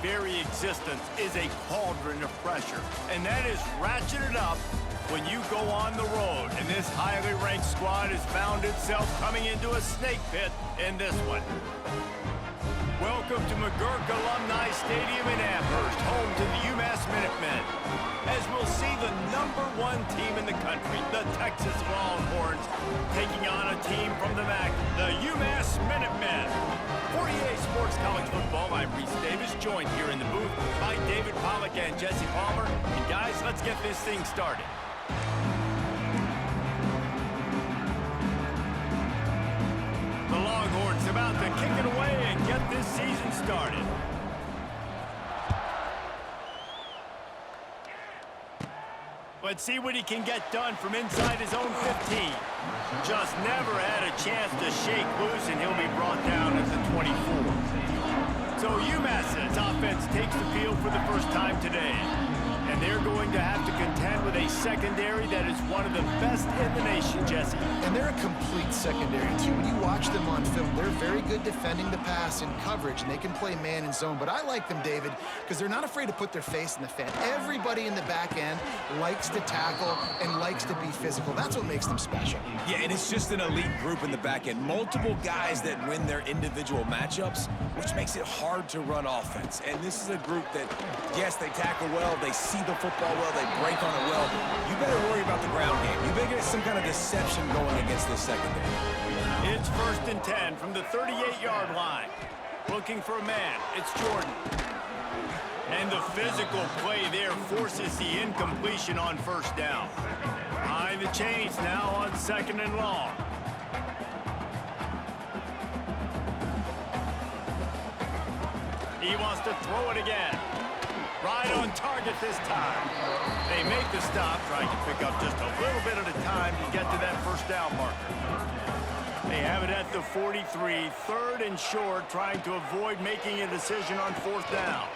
very existence is a cauldron of pressure, and that is ratcheted up when you go on the road. And this highly ranked squad has found itself coming into a snake pit in this one. Welcome to McGurk Alumni Stadium in Amherst, home to the UMass Minutemen, as we'll see the #1 team in the country, the Texas Longhorns, taking on a team from the MAC, the UMass Minutemen. For EA Sports College Football, I'm Reese Davis, joined here in the booth by David Pollack and Jesse Palmer. And guys, let's get this thing started. The Longhorns about to kick it away and get this season started. Let's see what he can get done from inside his own 15. Just never had a chance to shake loose, and he'll be brought down at the 24. So UMass's offense takes the field for the first time today. And they're going to have to contend with a secondary that is one of the best in the nation, Jesse. And they're a complete secondary, too. When you watch them on film, they're very good defending the pass and coverage, and they can play man and zone. But I like them, David, because they're not afraid to put their face in the fan. Everybody in the back end likes to tackle and likes to be physical. That's what makes them special. Yeah, and it's just an elite group in the back end. Multiple guys that win their individual matchups, which makes it hard to run offense. And this is a group that, yes, they tackle well, they see the football well, they break on it well. You better worry about the ground game. You better get some kind of deception going against this secondary. It's 1st and 10 from the 38-yard line. Looking for a man. It's Jordan. And the physical play there forces the incompletion on 1st down. Behind the chains now on 2nd and long. He wants to throw it again. Right on target this time. They make the stop, trying to pick up just a little bit at a time to get to that 1st down marker. They have it at the 43, 3rd and short, trying to avoid making a decision on 4th down.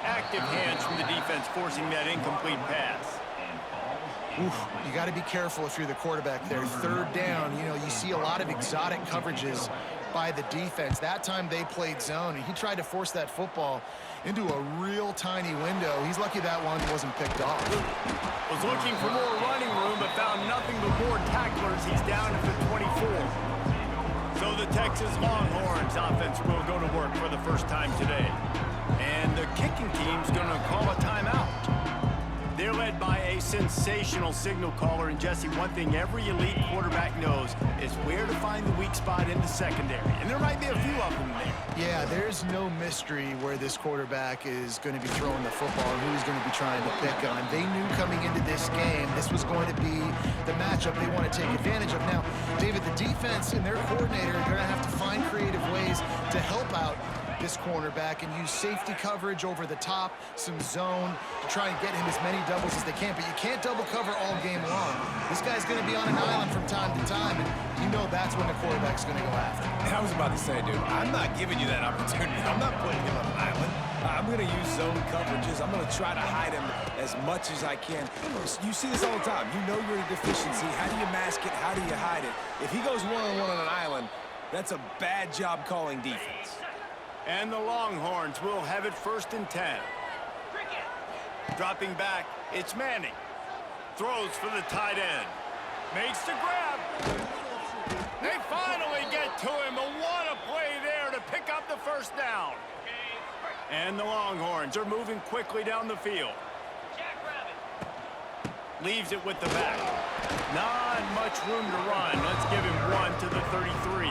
Active hands from the defense forcing that incomplete pass. Oof, you got to be careful if you're the quarterback there. 3rd down, you know, you see a lot of exotic coverages by the defense. That time they played zone, and he tried to force that football into a real tiny window. He's lucky that one wasn't picked off. Was looking for more running room, but found nothing but more tacklers. He's down at the 24. So the Texas Longhorns offense will go to work for the first time today. And the kicking team's going to call a timeout. They're led by a sensational signal caller, and Jesse, one thing every elite quarterback knows is where to find the weak spot in the secondary, and there might be a few of them there. Yeah, there's no mystery where this quarterback is going to be throwing the football and who he's going to be trying to pick on. They knew coming into this game this was going to be the matchup they want to take advantage of. Now, David, the defense and their coordinator are going to have to find creative ways to help out this cornerback and use safety coverage over the top, some zone, to try and get him as many doubles as they can. But you can't double cover all game long. This guy's going to be on an island from time to time, and you know that's when the quarterback's going to go after. And I was about to say, dude, I'm not giving you that opportunity. I'm not putting him on an island. I'm going to use zone coverages. I'm going to try to hide him as much as I can. You see this all the time. You know you're in a deficiency. How do you mask it? How do you hide it? If he goes one-on-one on an island, that's a bad job calling defense. And the Longhorns will have it 1st and 10. Dropping back, it's Manning. Throws for the tight end. Makes the grab. They finally get to him, but what a play there to pick up the 1st down. And the Longhorns are moving quickly down the field. Leaves it with the back. Not much room to run. Let's give him 1 to the 33.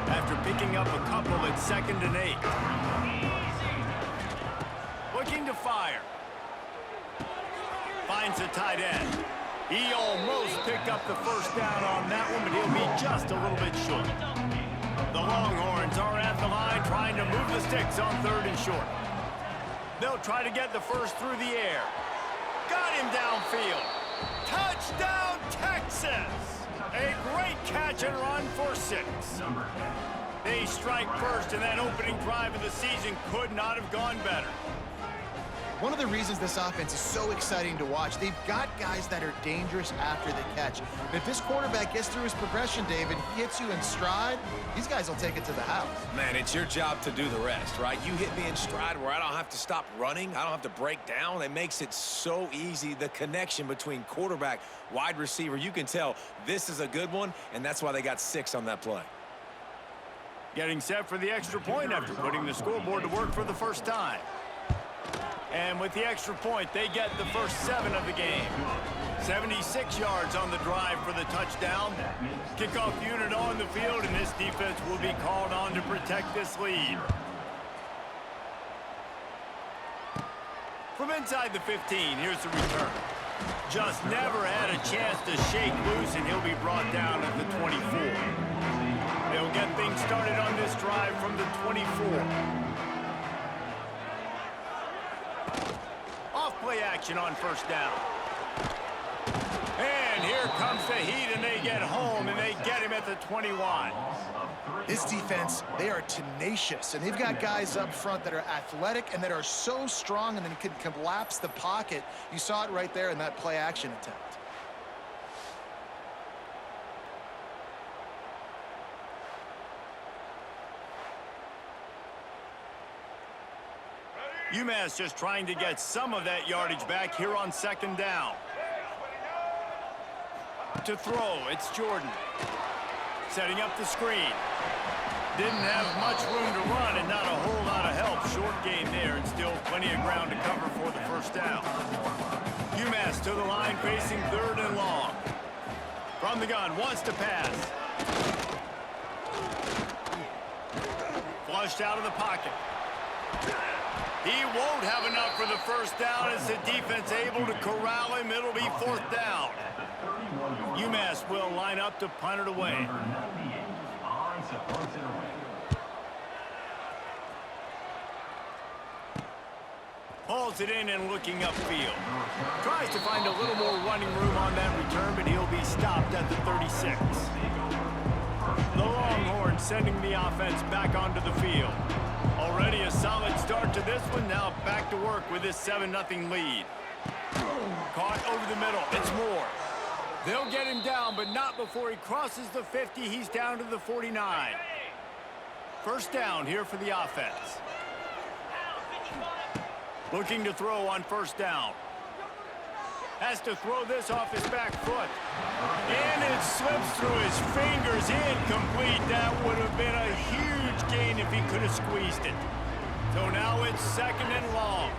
After picking up a couple at 2nd and 8. Looking to fire. Finds the tight end. He almost picked up the 1st down on that one, but he'll be just a little bit short. The Longhorns are at the line trying to move the sticks on 3rd and short. They'll try to get the 1st through the air. Got him downfield. Touchdown, Texas! A great catch and run for 6. They strike first, and that opening drive of the season could not have gone better. One of the reasons this offense is so exciting to watch, they've got guys that are dangerous after the catch. But if this quarterback gets through his progression, David, he hits you in stride, these guys will take it to the house. Man, it's your job to do the rest, right? You hit me in stride where I don't have to stop running. I don't have to break down. It makes it so easy. The connection between quarterback, wide receiver, you can tell this is a good one, and that's why they got 6 on that play. Getting set for the extra point after putting the scoreboard to work for the first time. And with the extra point, they get the first 7 of the game. 76 yards on the drive for the touchdown. Kickoff unit on the field, and this defense will be called on to protect this lead. From inside the 15, here's the return. Just never had a chance to shake loose, and he'll be brought down at the 24. They'll get things started on this drive from the 24. Off-play action on first down. And here comes the heat, and they get home, and they get him at the 21. This defense, they are tenacious, and they've got guys up front that are athletic and that are so strong and then can collapse the pocket. You saw it right there in that play action attempt. UMass just trying to get some of that yardage back here on second down. To throw, it's Jordan. Setting up the screen. Didn't have much room to run and not a whole lot of help. Short gain there and still plenty of ground to cover for the first down. UMass to the line facing 3rd and long. From the gun, wants to pass. Flushed out of the pocket. He won't have enough for the first down as the defense able to corral him. It'll be 4th down. UMass will line up to punt it away. Hauls it in and looking upfield. Tries to find a little more running room on that return, but he'll be stopped at the 36. The Longhorns sending the offense back onto the field. Already a solid start to this one. Now back to work with this 7-0 lead. Caught over the middle. It's Moore. They'll get him down, but not before he crosses the 50. He's down to the 49. First down here for the offense. Looking to throw on first down. Has to throw this off his back foot. And it slips through his fingers. Incomplete. That would have been a huge gain if he could have squeezed it. So now it's 2nd and long.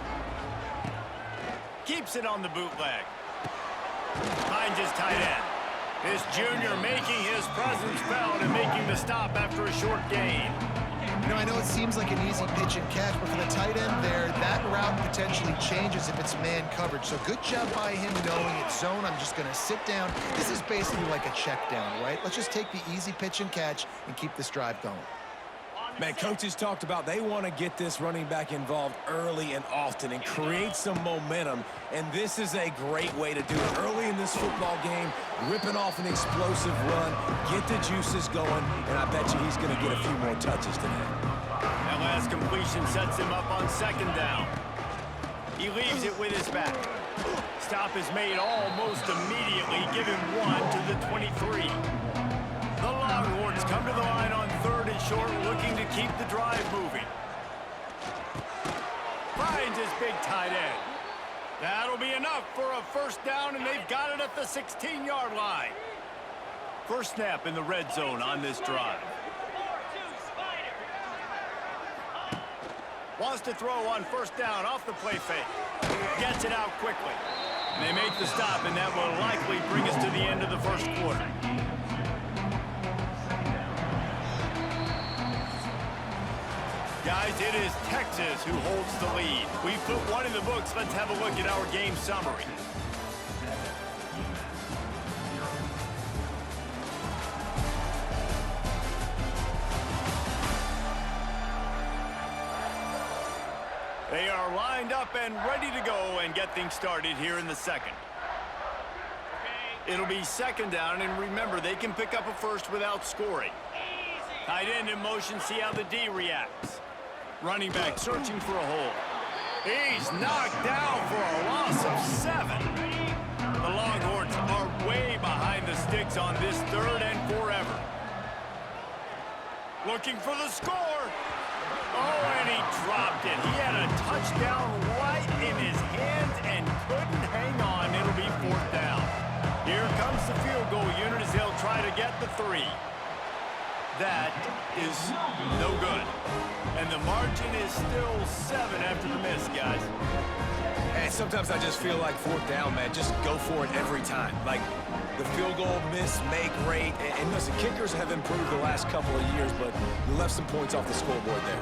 Keeps it on the bootleg. Finds his tight end. This junior making his presence felt and making the stop after a short gain. You know, I know it seems like an easy pitch and catch, but for the tight end there, that route potentially changes if it's man coverage. So good job by him knowing it's zone. I'm just going to sit down. This is basically like a check down, right? Let's just take the easy pitch and catch and keep this drive going. Man, coaches talked about they want to get this running back involved early and often and create some momentum, and this is a great way to do it. Early in this football game, ripping off an explosive run, get the juices going, and I bet you he's going to get a few more touches today. That last completion sets him up on 2nd down. He leaves it with his back. Stop is made almost immediately. Give him 1 to the 23. The Longhorns come to the line on 3rd and short, looking to keep the drive moving. Finds his big tight end. That'll be enough for a first down, and they've got it at the 16-yard line. First snap in the red zone on this drive. Wants to throw on first down off the play fake. Gets it out quickly. And they make the stop, and that will likely bring us to the end of the first quarter. Guys, it is Texas who holds the lead. We've put one in the books. Let's have a look at our game summary. They are lined up and ready to go and get things started here in the second. It'll be 2nd down, and remember, they can pick up a first without scoring. Tight end in motion, see how the D reacts. Running back searching for a hole. He's knocked down for a loss of 7. The Longhorns are way behind the sticks on this 3rd and forever. Looking for the score. Oh, and he dropped it. He had a touchdown right in his hands and couldn't hang on. It'll be 4th down. Here comes the field goal unit as they'll try to get the 3. That is no good. And the margin is still 7 after the miss, guys. And sometimes I just feel like 4th down, man. Just go for it every time. Like the field goal miss, make rate. And listen, kickers have improved the last couple of years, but you left some points off the scoreboard there.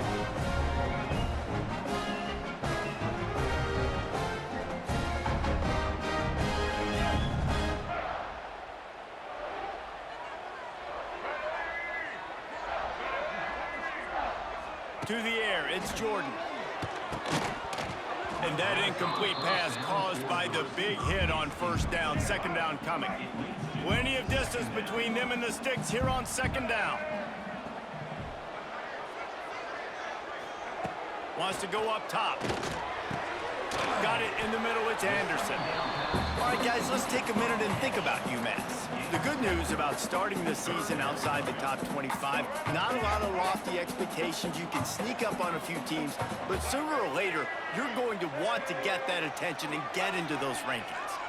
To the air, it's Jordan. And that incomplete pass caused by the big hit on 1st down, 2nd down coming. Plenty of distance between them and the sticks here on 2nd down. Wants to go up top. Got it in the middle, it's Anderson. All right, guys, let's take a minute and think about UMass. The good news about starting the season outside the top 25, not a lot of lofty expectations. You can sneak up on a few teams, but sooner or later, you're going to want to get that attention and get into those rankings.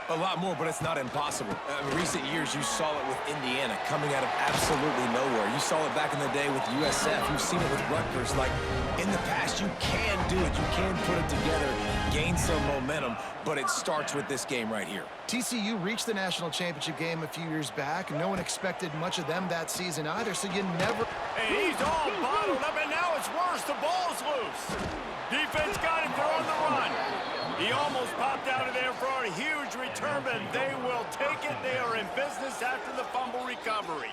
A lot more, but it's not impossible. In recent years, you saw it with Indiana coming out of absolutely nowhere. You saw it back in the day with USF. You've seen it with Rutgers. Like, in the past, you can do it. You can put it together, gain some momentum, but it starts with this game right here. TCU reached the national championship game a few years back. No one expected much of them that season either, so you never... And he's all bottled up, and now it's worse. The ball's loose. Defense got him. They're on the run. He almost popped out of there for a huge return, but they will take it. They are in business after the fumble recovery.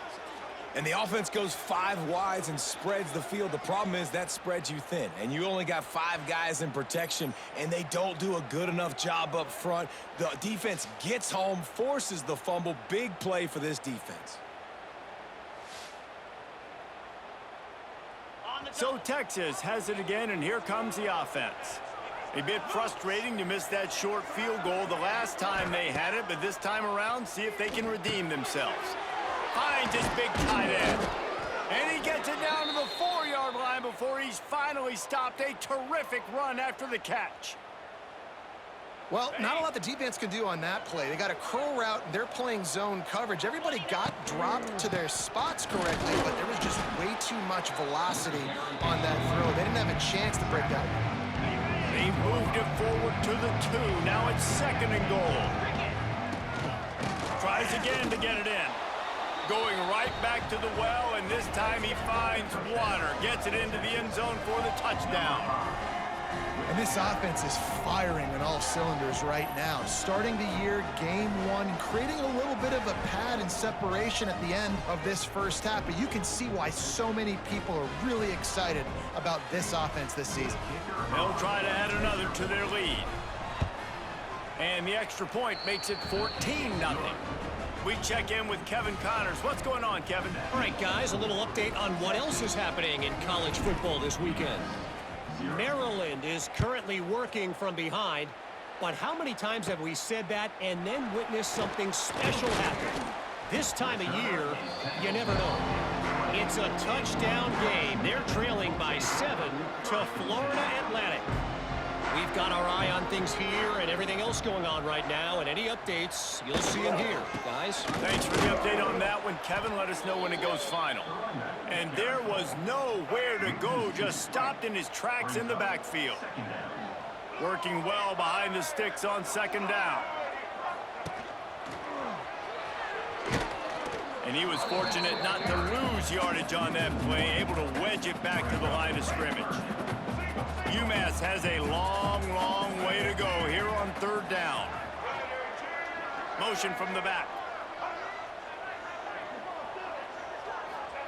And the offense goes 5 wides and spreads the field. The problem is that spreads you thin, and you only got 5 guys in protection, and they don't do a good enough job up front. The defense gets home, forces the fumble. Big play for this defense. So Texas has it again, and here comes the offense. A bit frustrating to miss that short field goal the last time they had it, but this time around, see if they can redeem themselves. Finds his big tight end. And he gets it down to the 4-yard line before he's finally stopped. A terrific run after the catch. Well, not a lot the defense can do on that play. They got a curl route, and they're playing zone coverage. Everybody got dropped to their spots correctly, but there was just way too much velocity on that throw. They didn't have a chance to break that. They moved it forward to the 2. Now it's 2nd and goal. Tries again to get it in. Going right back to the well, and this time he finds water. Gets it into the end zone for the touchdown. And this offense is firing on all cylinders right now. Starting the year, game 1, creating a little bit of a pad and separation at the end of this first half. But you can see why so many people are really excited about this offense this season. They'll try to add another to their lead. And the extra point makes it 14-0. We check in with Kevin Connors. What's going on, Kevin? All right, guys, a little update on what else is happening in college football this weekend. Maryland is currently working from behind, but how many times have we said that and then witnessed something special happen? This time of year, you never know. It's a touchdown game. They're trailing by 7 to Florida Atlantic. We've got our eye on things here and everything else going on right now, and any updates, you'll see them here, guys. Thanks for the update on that one, Kevin. Let us know when it goes final. And there was nowhere to go, just stopped in his tracks in the backfield. Working well behind the sticks on 2nd down. And he was fortunate not to lose yardage on that play, able to wedge it back to the line of scrimmage. UMass has a long, long way to go here on 3rd down. Motion from the back.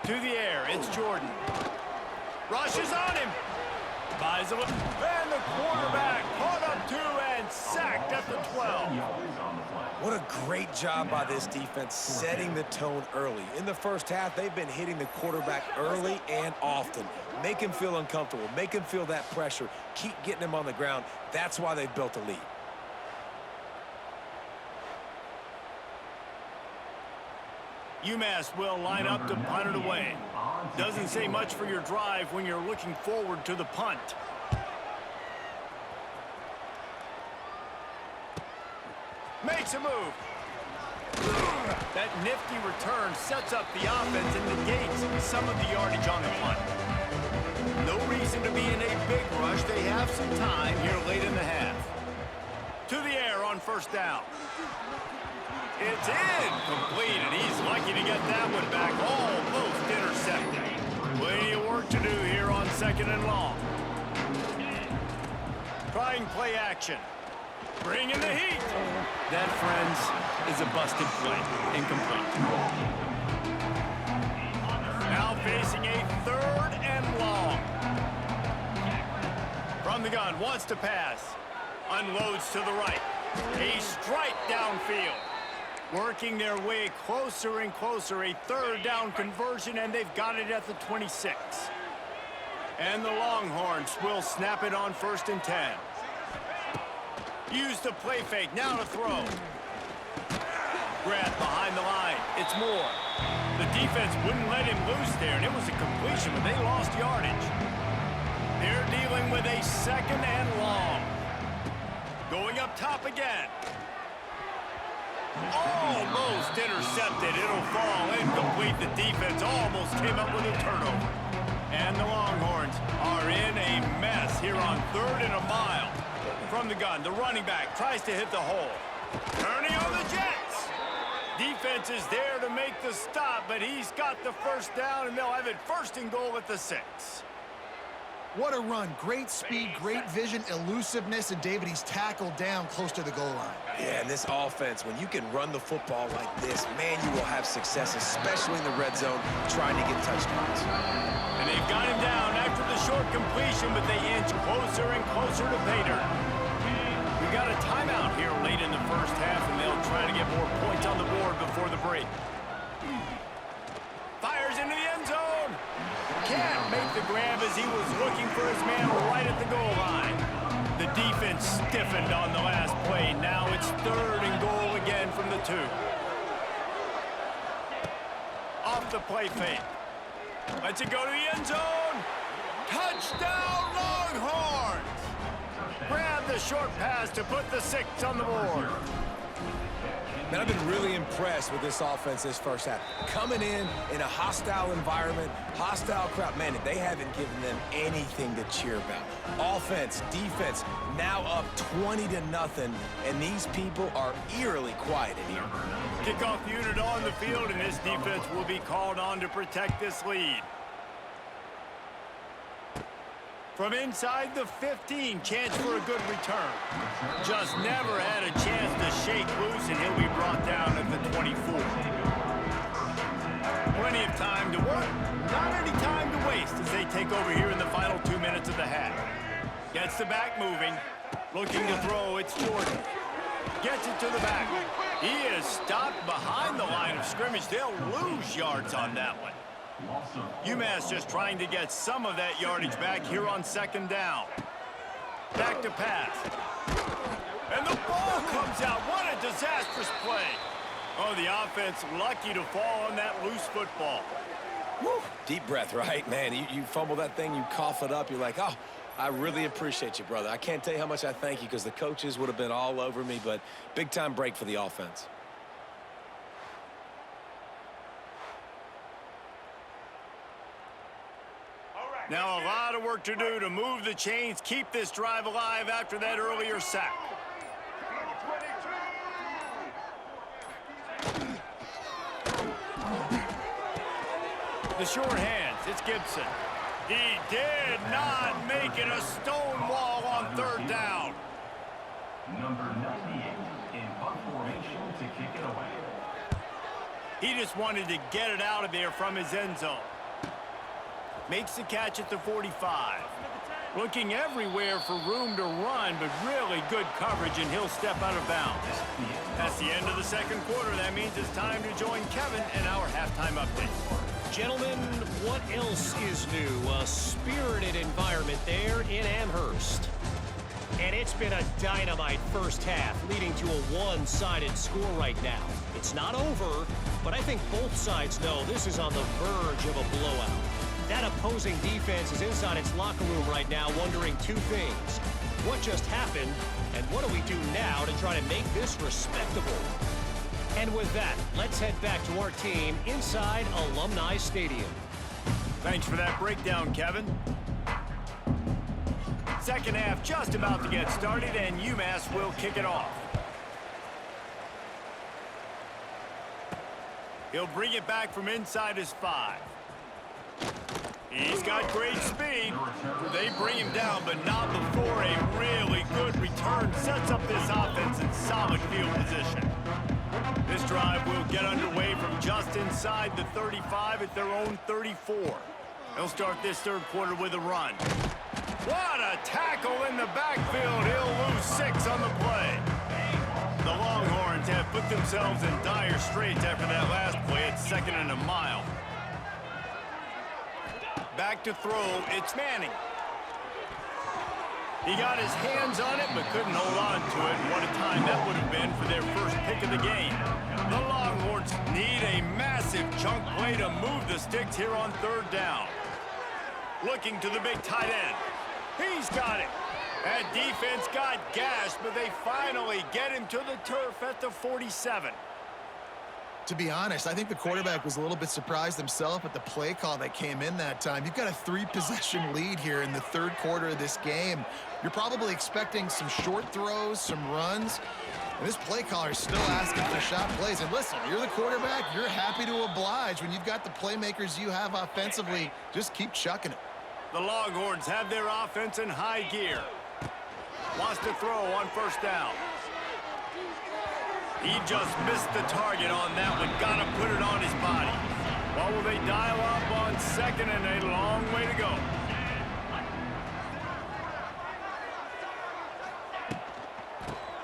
To the air, it's Jordan. Rushes on him. Buys him, and the quarterback caught up 2 and sacked at the 12. What a great job by this defense setting the tone early. In the first half, they've been hitting the quarterback early and often. Make him feel uncomfortable. Make him feel that pressure. Keep getting him on the ground. That's why they've built a lead. UMass will line up to punt it away. Doesn't say much for your drive when you're looking forward to the punt. Makes a move. That nifty return sets up the offense and negates some of the yardage on the punt. No reason to be in a big rush. They have some time here late in the half. To the air on first down. It's incomplete, and he's lucky to get that one back. Almost intercepted. Plenty of work to do here on 2nd and long. Trying play action. Bringing the heat. That, friends, is a busted play. Incomplete. Now facing a 3rd and long. From the gun, wants to pass. Unloads to the right. A strike downfield. Working their way closer and closer. A 3rd down conversion, and they've got it at the 26. And the Longhorns will snap it on 1st and 10. Use the play fake, now to throw. Grab behind the line, it's Moore. The defense wouldn't let him loose there, and it was a completion, but they lost yardage. They're dealing with a 2nd and long. Going up top again. Almost intercepted, it'll fall incomplete. The defense almost came up with a turnover. And the Longhorns are in a mess here on 3rd and a mile. From the gun, the running back tries to hit the hole. Turning on the Jets. Defense is there to make the stop, but he's got the 1st down, and they'll have it 1st and goal at the 6. What a run. Great speed, great vision, elusiveness, and David, he's tackled down close to the goal line. Yeah, and this offense, when you can run the football like this, man, you will have success, especially in the red zone, trying to get touchdowns. And they've got him down after the short completion, but they inch closer and closer to pay dirt. We got a timeout here late in the first half, and they'll try to get more points on the board before the break. Fires into the end zone. Can't make the grab as he was looking for his man right at the goal line. The defense stiffened on the last play. Now it's 3rd and goal again from the 2. Off the play fake. Lets it go to the end zone. Touchdown, Longhorns! Grab the short pass to put the 6 on the board. Man, I've been really impressed with this offense this first half. Coming in a hostile environment, hostile crowd, man, they haven't given them anything to cheer about. Offense, defense, now up 20-0, and these people are eerily quiet in here. Kickoff unit on the field, and this defense will be called on to protect this lead. From inside the 15, chance for a good return. Just never had a chance to shake loose, and he'll be brought down at the 24. Plenty of time to work, not any time to waste as they take over here in the final 2 minutes of the half. Gets the back moving, looking to throw, it's Jordan. Gets it to the back. He is stopped behind the line of scrimmage. They'll lose yards on that one. UMass just trying to get some of that yardage back here on 2nd down. Back to pass. And the ball comes out. What a disastrous play. Oh, the offense lucky to fall on that loose football. Woo. Deep breath, right? Man, you fumble that thing, you cough it up, you're like, oh, I really appreciate you, brother. I can't tell you how much I thank you because the coaches would have been all over me, but big-time break for the offense. Now a lot of work to do to move the chains, keep this drive alive after that earlier sack. The short hands, it's Gibson. He did not make it a stone wall on 3rd down. Number 98 in punt formation to kick it away. He just wanted to get it out of there from his end zone. Makes the catch at the 45. Looking everywhere for room to run, but really good coverage, and he'll step out of bounds. That's the end of the second quarter. That means it's time to join Kevin in our halftime update. Gentlemen, what else is new? A spirited environment there in Amherst. And it's been a dynamite first half, leading to a one-sided score right now. It's not over, but I think both sides know this is on the verge of a blowout. That opposing defense is inside its locker room right now wondering two things. What just happened, and what do we do now to try to make this respectable? And with that, let's head back to our team inside Alumni Stadium. Thanks for that breakdown, Kevin. Second half just about to get started, and UMass will kick it off. He'll bring it back from inside his 5. He's got great speed. They bring him down, but not before a really good return sets up this offense in solid field position. This drive will get underway from just inside the 35 at their own 34. They'll start this third quarter with a run. What a tackle in the backfield. He'll lose 6 on the play. The Longhorns have put themselves in dire straits after that last play at 2nd and a mile. Back to throw, it's Manning. He got his hands on it, but couldn't hold on to it. What a time that would have been for their first pick of the game. The Longhorns need a massive chunk play to move the sticks here on third down. Looking to the big tight end. He's got it. That defense got gashed, but they finally get him to the turf at the 47. To be honest, I think the quarterback was a little bit surprised himself at the play call that came in that time. You've got a 3-possession lead here in the third quarter of this game. You're probably expecting some short throws, some runs. And this play caller is still asking for shot plays. And listen, you're the quarterback. You're happy to oblige. When you've got the playmakers you have offensively, just keep chucking it. The Longhorns have their offense in high gear. Wants to throw on first down. He just missed the target on that one. Got to put it on his body. What will they dial up on second, and a long way to go.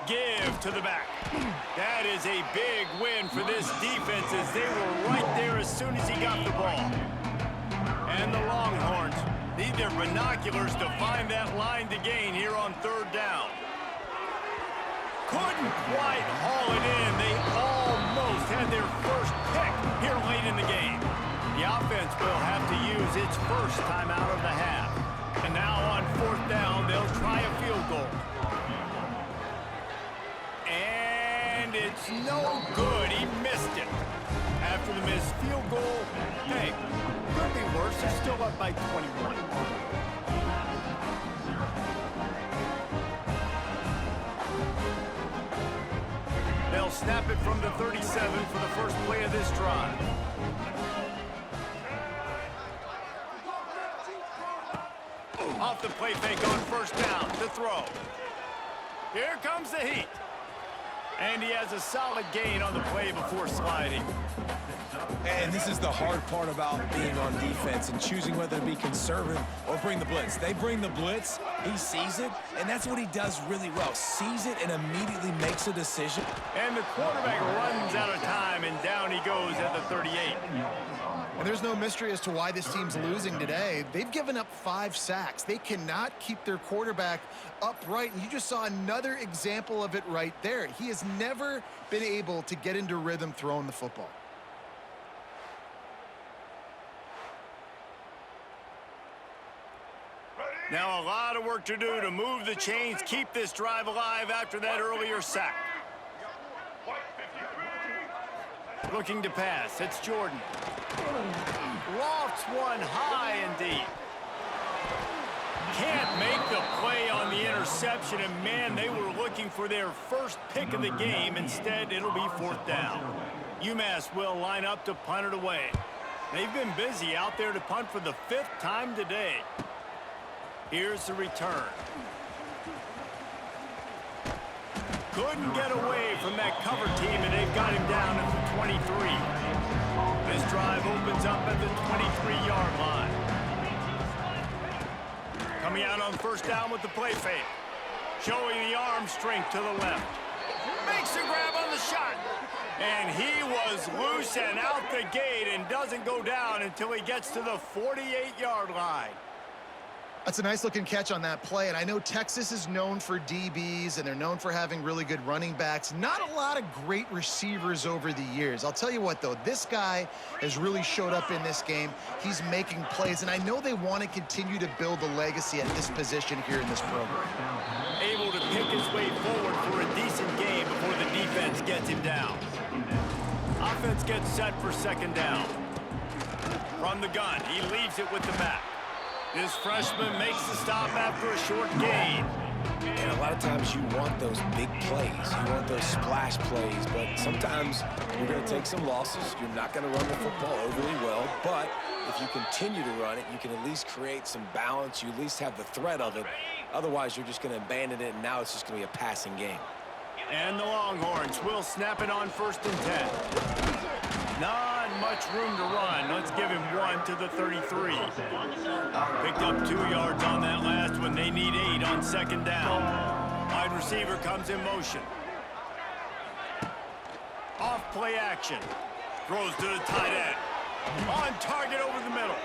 Give to the back. That is a big win for this defense, as they were right there as soon as he got the ball. And the Longhorns need their binoculars to find that line to gain here on third down. Couldn't quite haul it in. They almost had their first pick here late in the game. The offense will have to use its first time out of the half. And now on fourth down, they'll try a field goal. And it's no good. He missed it. After the missed field goal, hey, could be worse. They're still up by 21. They'll snap it from the 37 for the first play of this drive. Off the play fake on first down to throw. Here comes the heat. And he has a solid gain on the play before sliding. And this is the hard part about being on defense and choosing whether to be conservative or bring the blitz. They bring the blitz, he sees it, and that's what he does really well. Sees it and immediately makes a decision. And the quarterback runs out of time, and down he goes at the 38. And there's no mystery as to why this team's losing today. They've given up 5 sacks. They cannot keep their quarterback upright, and you just saw another example of it right there. He has never been able to get into rhythm throwing the football. Now a lot of work to do to move the chains, keep this drive alive after that earlier sack. Looking to pass, it's Jordan. Lofts one high and deep. Can't make the play on the interception, and man, they were looking for their first pick of the game. Instead, it'll be fourth down. UMass will line up to punt it away. They've been busy out there to punt for the 5th time today. Here's the return. Couldn't get away from that cover team, and they've got him down at the 23. This drive opens up at the 23-yard line. Coming out on first down with the play fake. Showing the arm strength to the left. Makes a grab on the shot. And he was loose and out the gate and doesn't go down until he gets to the 48-yard line. That's a nice-looking catch on that play, and I know Texas is known for DBs, and they're known for having really good running backs. Not a lot of great receivers over the years. I'll tell you what, though, this guy has really showed up in this game. He's making plays, and I know they want to continue to build a legacy at this position here in this program. Able to pick his way forward for a decent game before the defense gets him down. Offense gets set for second down. From the gun, he leaves it with the back. This freshman makes the stop after a short gain. And a lot of times you want those big plays. You want those splash plays, but sometimes you're going to take some losses. You're not going to run the football overly well, but if you continue to run it, you can at least create some balance. You at least have the threat of it. Otherwise, you're just going to abandon it, and now it's just going to be a passing game. And the Longhorns will snap it on 1st and 10. Not much room to run. Let's give him 1 to the 33. Picked up 2 yards on that last one. They need 8 on second down. Wide receiver comes in motion. Off play action. Throws to the tight end. On target over the middle.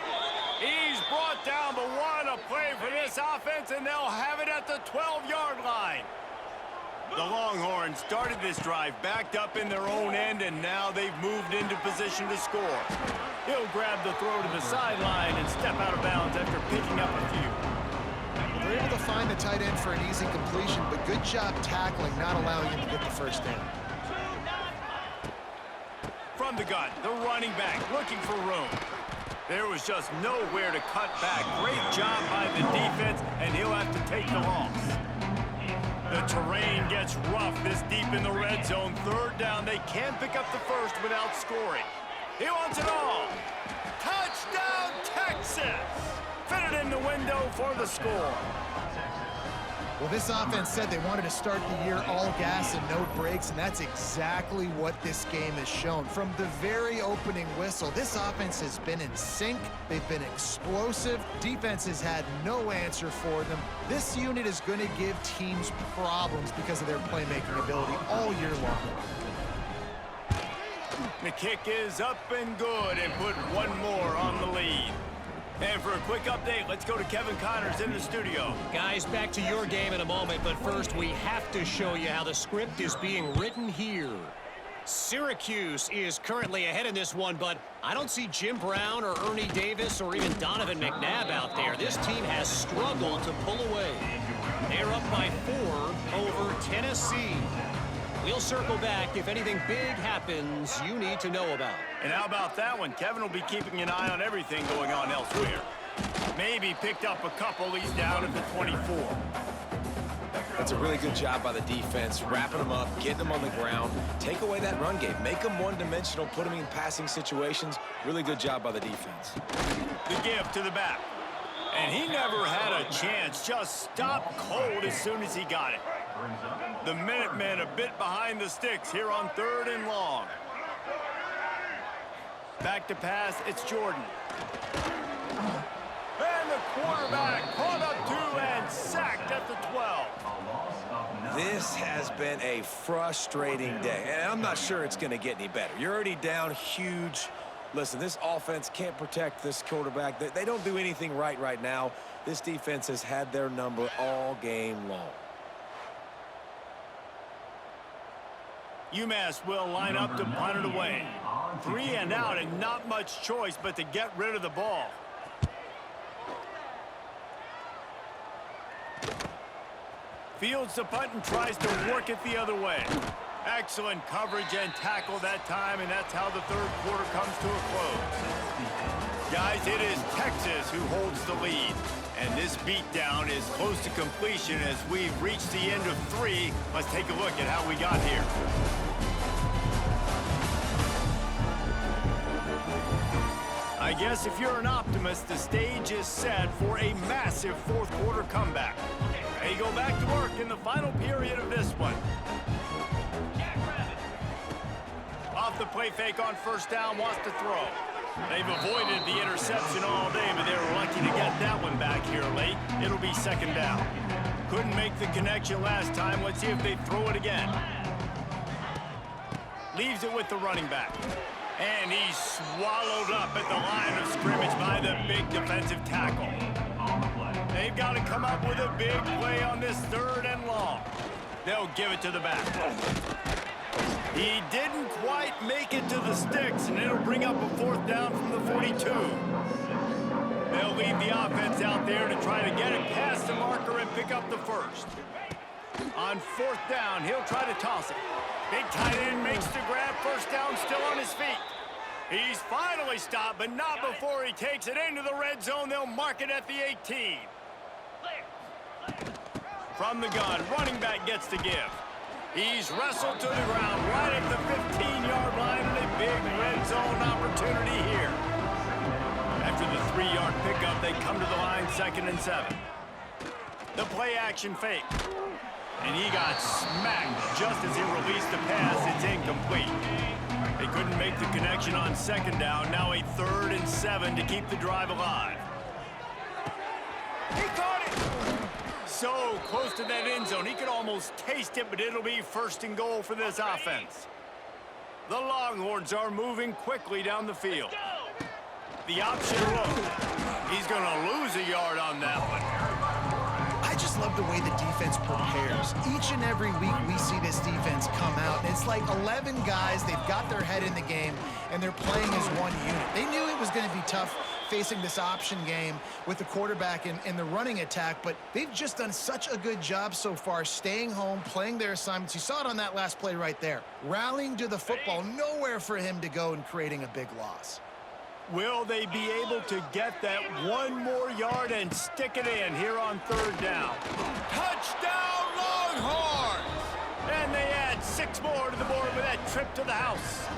He's brought down, but what a play for this offense, and they'll have it at the 12-yard line. The Longhorns started this drive backed up in their own end, and now they've moved into position to score. He'll grab the throw to the sideline and step out of bounds after picking up a few. They're able to find the tight end for an easy completion, but good job tackling, not allowing him to get the first down. From the gun, the running back looking for room. There was just nowhere to cut back. Great job by the defense, and he'll have to take the loss. The terrain gets rough this deep in the red zone. 3rd down, they can't pick up the first without scoring. He wants it all. Touchdown, Texas! Fitted in the window for the score. Well, this offense said they wanted to start the year all gas and no brakes, and that's exactly what this game has shown. From the very opening whistle, this offense has been in sync. They've been explosive. Defense has had no answer for them. This unit is going to give teams problems because of their playmaking ability all year long. The kick is up and good, and put one more on the lead. And for a quick update, let's go to Kevin Connors in the studio. Guys, back to your game in a moment, but first we have to show you how the script is being written here. Syracuse is currently ahead in this one, but I don't see Jim Brown or Ernie Davis or even Donovan McNabb out there. This team has struggled to pull away. They're up by 4 over Tennessee. We'll circle back if anything big happens you need to know about. And how about that one? Kevin will be keeping an eye on everything going on elsewhere. Maybe picked up a couple. He's down at the 24. That's a really good job by the defense, wrapping them up, getting them on the ground. Take away that run game. Make them one-dimensional, put them in passing situations. Really good job by the defense. The give to the back. And he never had a chance. Just stopped cold as soon as he got it. The Minutemen a bit behind the sticks here on 3rd and long. Back to pass, it's Jordan. And the quarterback caught up to and sacked at the 12. This has been a frustrating day, and I'm not sure it's going to get any better. You're already down huge. Listen, this offense can't protect this quarterback. They don't do anything right now. This defense has had their number all game long. UMass will line up to punt it away. 3 and out, and not much choice but to get rid of the ball. Fields the punt and tries to work it the other way. Excellent coverage and tackle that time, and that's how the 3rd quarter comes to a close. Guys, it is Texas who holds the lead. And this beatdown is close to completion as we've reached the end of 3. Let's take a look at how we got here. I guess if you're an optimist, the stage is set for a massive 4th quarter comeback. They go back to work in the final period of this one. Off the play fake on 1st down, wants to throw. They've avoided the interception all day, but they were lucky to get that one back here late. It'll be second down. Couldn't make the connection last time. Let's see if they throw it again. Leaves it with the running back. And he's swallowed up at the line of scrimmage by the big defensive tackle. They've got to come up with a big play on this 3rd and long. They'll give it to the back. He didn't quite make it to the sticks, and it'll bring up a 4th down from the 42. They'll leave the offense out there to try to get it past the marker and pick up the 1st. On 4th down, he'll try to toss it. Big tight end makes the grab. 1st down, still on his feet. He's finally stopped, but not before he takes it into the red zone. They'll mark it at the 18. From the gun, running back gets the give. He's wrestled to the ground right at the 15-yard line, and a big red zone opportunity here. After the 3-yard pickup, they come to the line 2nd and 7. The play-action fake. And he got smacked just as he released the pass. It's incomplete. They couldn't make the connection on 2nd down. Now a 3rd and 7 to keep the drive alive. He caught it! So close to that end zone. He could almost taste it, but it'll be 1st and goal for this offense. The Longhorns are moving quickly down the field. The option look. He's going to lose a yard on that one. I just love the way the defense prepares. Each and every week we see this defense come out, and it's like 11 guys. They've got their head in the game, and they're playing as one unit. They knew it was going to be tough facing this option game with the quarterback in the running attack, but they've just done such a good job so far staying home, playing their assignments. You saw it on that last play right there. Rallying to the football, nowhere for him to go and creating a big loss. Will they be able to get that one more yard and stick it in here on 3rd down? Touchdown, Longhorns! And they add 6 more to the board with that trip to the house.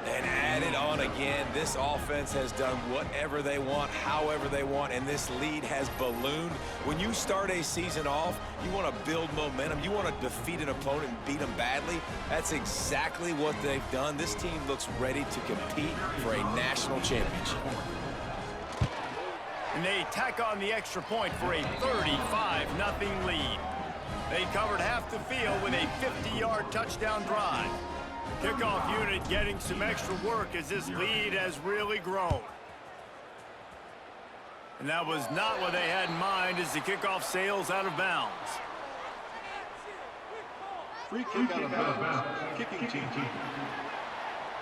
And add it on again. This offense has done whatever they want, however they want, and this lead has ballooned. When you start a season off, you want to build momentum. You want to defeat an opponent and beat them badly. That's exactly what they've done. This team looks ready to compete for a national championship. And they tack on the extra point for a 35-0 lead. They covered half the field with a 50-yard touchdown drive. Kickoff unit getting some extra work as this lead has really grown. And that was not what they had in mind as the kickoff sails out of bounds. Free kick out of bounds. Kicking team.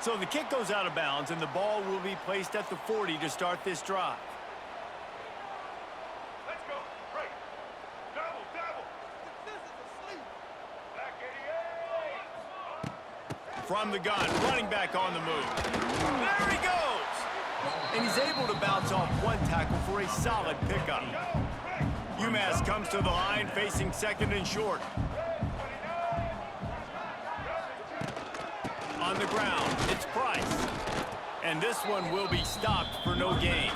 So the kick goes out of bounds, and the ball will be placed at the 40 to start this drive. Let's go. Right. Double. This is asleep. Back 88. From the gun, running back on the move. There he goes! And he's able to bounce off one tackle for a solid pickup. UMass comes to the line facing 2nd and short. On the ground, it's Price. And this one will be stopped for no gain.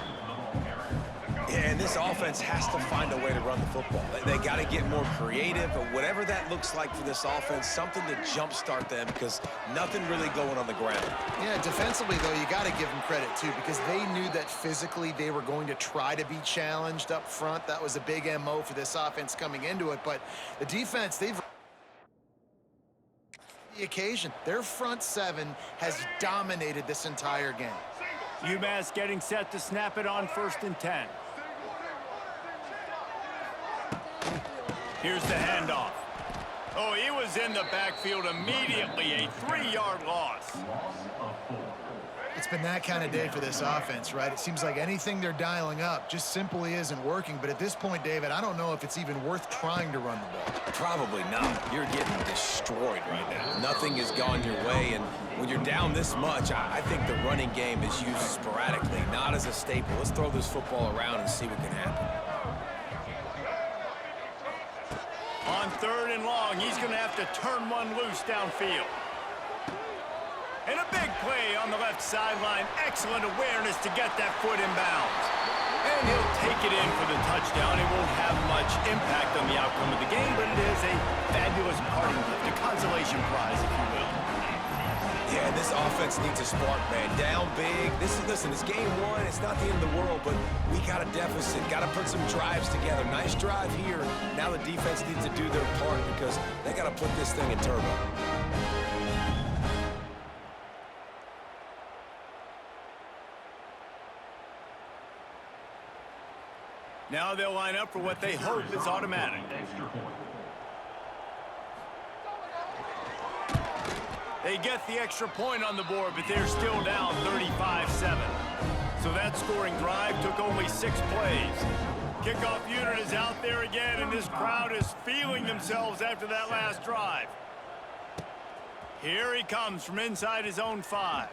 Yeah, and this offense has to find a way to run the football. They got to get more creative, but whatever that looks like for this offense, something to jumpstart them because nothing really going on the ground. Yeah, defensively, though, you got to give them credit, too, because they knew that physically they were going to try to be challenged up front. That was a big MO for this offense coming into it, but the defense, they've the occasion. Their front 7 has dominated this entire game. UMass getting set to snap it on 1st and 10. Here's the handoff. Oh, he was in the backfield immediately. A 3-yard loss. It's been that kind of day for this offense, right? It seems like anything they're dialing up just simply isn't working. But at this point, David, I don't know if it's even worth trying to run the ball. Probably not. You're getting destroyed right now. Nothing has gone your way, and when you're down this much, I think the running game is used sporadically, not as a staple. Let's throw this football around and see what can happen. On 3rd and long, he's going to have to turn one loose downfield. And a big play on the left sideline. Excellent awareness to get that foot in bounds. And he'll take it in for the touchdown. It won't have much impact on the outcome of the game, but it is a fabulous parting gift, a consolation prize, if you will. Yeah, and this offense needs a spark, man. Down big. Listen, it's game one. It's not the end of the world, but we got a deficit. Got to put some drives together. Nice drive here. Now the defense needs to do their part because they got to put this thing in turbo. Now they'll line up for what they hope is automatic. They get the extra point on the board, but they're still down 35-7. So that scoring drive took only 6 plays. Kickoff unit is out there again, and this crowd is feeling themselves after that last drive. Here he comes from inside his own 5.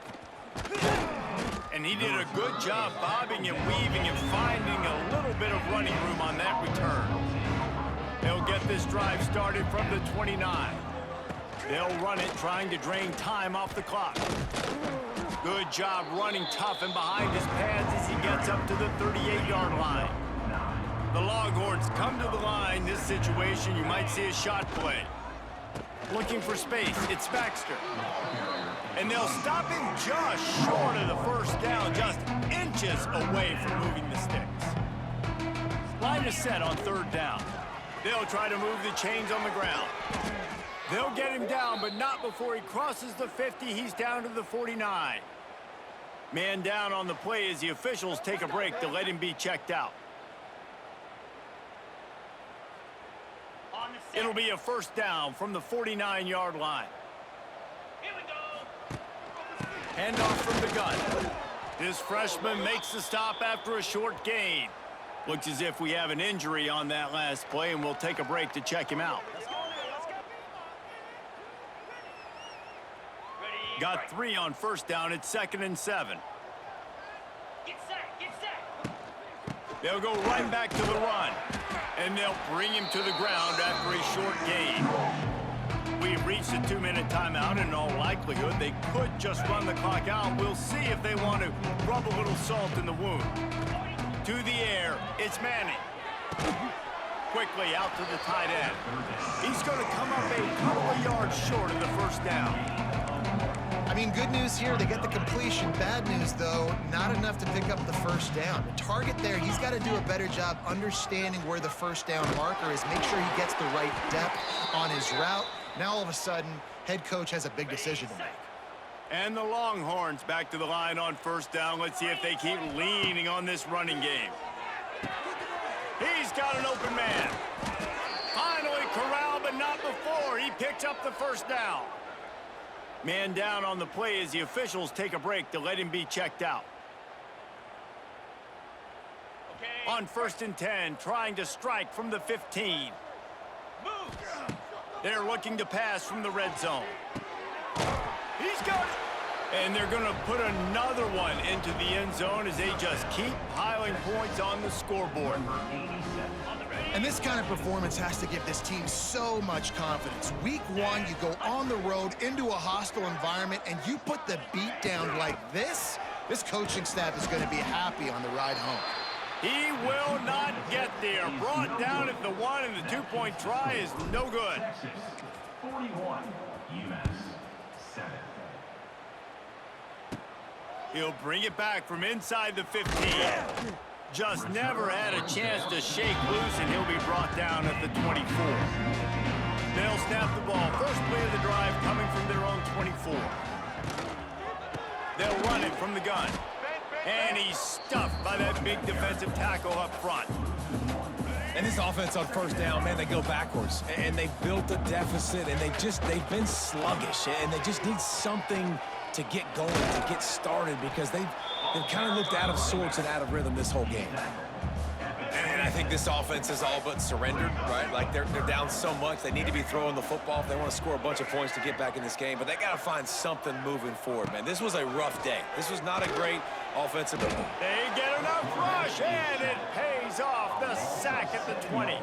And he did a good job bobbing and weaving and finding a little bit of running room on that return. They'll get this drive started from the 29. They'll run it, trying to drain time off the clock. Good job running tough and behind his pads as he gets up to the 38-yard line. The Longhorns come to the line. This situation, you might see a shot play. Looking for space, it's Baxter. And they'll stop him just short of the first down, just inches away from moving the sticks. Line is set on 3rd down. They'll try to move the chains on the ground. They'll get him down, but not before he crosses the 50. He's down to the 49. Man down on the play as the officials take a break to let him be checked out. It'll be a 1st down from the 49-yard line. Here we go. Handoff from the gun. This freshman makes the stop after a short gain. Looks as if we have an injury on that last play, and we'll take a break to check him out. Got 3 on 1st down. It's 2nd and 7. Get set, get set. They'll go right back to the run, and they'll bring him to the ground after a short gain. We've reached a 2-minute timeout, and in all likelihood, they could just run the clock out. We'll see if they want to rub a little salt in the wound. To the air, it's Manning. Quickly out to the tight end. He's going to come up a couple of yards short of the 1st down. I mean, good news here, they get the completion. Bad news, though, not enough to pick up the 1st down. The target there, he's got to do a better job understanding where the 1st down marker is, make sure he gets the right depth on his route. Now, all of a sudden, head coach has a big decision to make. And the Longhorns back to the line on 1st down. Let's see if they keep leaning on this running game. He's got an open man. Finally corralled, but not before. He picks up the 1st down. Man down on the play as the officials take a break to let him be checked out. Okay. On 1st and 10, trying to strike from the 15. Move. They're looking to pass from the red zone. He's got it. And they're going to put another one into the end zone as they just keep piling points on the scoreboard. And this kind of performance has to give this team so much confidence. Week 1, you go on the road into a hostile environment, and you put the beat down like this. This coaching staff is going to be happy on the ride home. He will not get there. Brought down at the 1, and the 2-point try is no good. Texas, 41, UMass, 7. He'll bring it back from inside the 15. Just never had a chance to shake loose, and he'll be brought down at the 24. They'll snap the ball. First play of the drive coming from their own 24. They'll run it from the gun. And he's stuffed by that big defensive tackle up front. And this offense on 1st down, man, they go backwards. And they built a deficit, and they've been sluggish. And they just need something to get going, to get started, because they've kind of looked out of sorts and out of rhythm this whole game. And I think this offense is all but surrendered, right? Like, they're down so much, they need to be throwing the football if they want to score a bunch of points to get back in this game. But they got to find something moving forward, man. This was a rough day. This was not a great offensive. They get enough rush, and it pays off. The sack at the 20.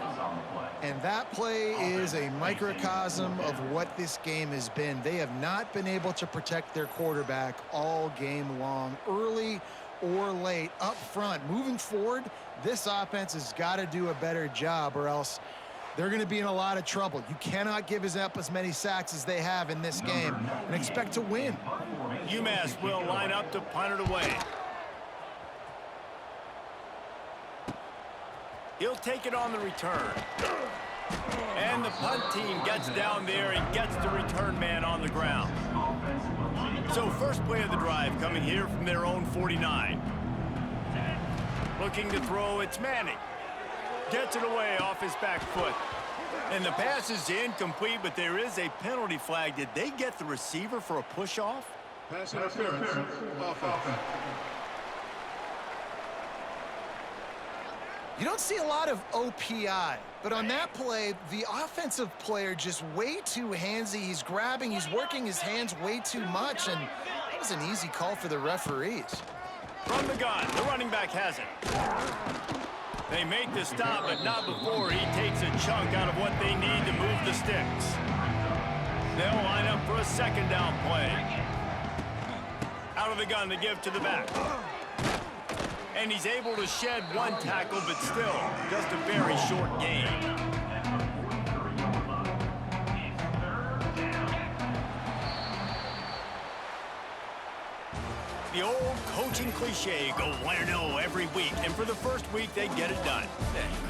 And that play is a microcosm of what this game has been. They have not been able to protect their quarterback all game long, early or late, up front. Moving forward, this offense has got to do a better job, or else they're going to be in a lot of trouble. You cannot give up as many sacks as they have in this game and expect to win. UMass will line up to punt it away. He'll take it on the return. And the punt team gets down there and gets the return man on the ground. So first play of the drive coming here from their own 49. Looking to throw, it's Manning. Gets it away off his back foot. And the pass is incomplete, but there is a penalty flag. Did they get the receiver for a push-off? Pass interference. Offense. You don't see a lot of OPI, but on that play, the offensive player just way too handsy. He's grabbing, he's working his hands way too much, and that was an easy call for the referees. From the gun, the running back has it. They make the stop, but not before he takes a chunk out of what they need to move the sticks. They'll line up for a second down play. Out of the gun to give to the back. And he's able to shed one tackle, but still just a very short gain. The old coaching cliche, go 1-0 every week, and for the first week, they get it done.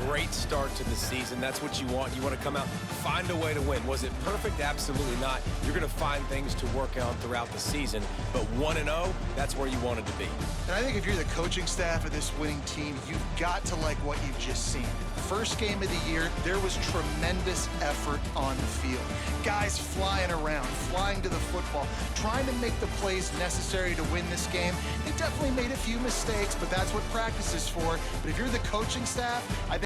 Great start to the season. That's what you want. You want to come out, find a way to win. Was it perfect? Absolutely not. You're going to find things to work on throughout the season, but 1-0, that's where you wanted to be. And I think if you're the coaching staff of this winning team, you've got to like what you've just seen. First game of the year, there was tremendous effort on the field. Guys flying around, flying to the football, trying to make the plays necessary to win this game. They definitely made a few mistakes, but that's what practice is for. But if you're the coaching staff, I think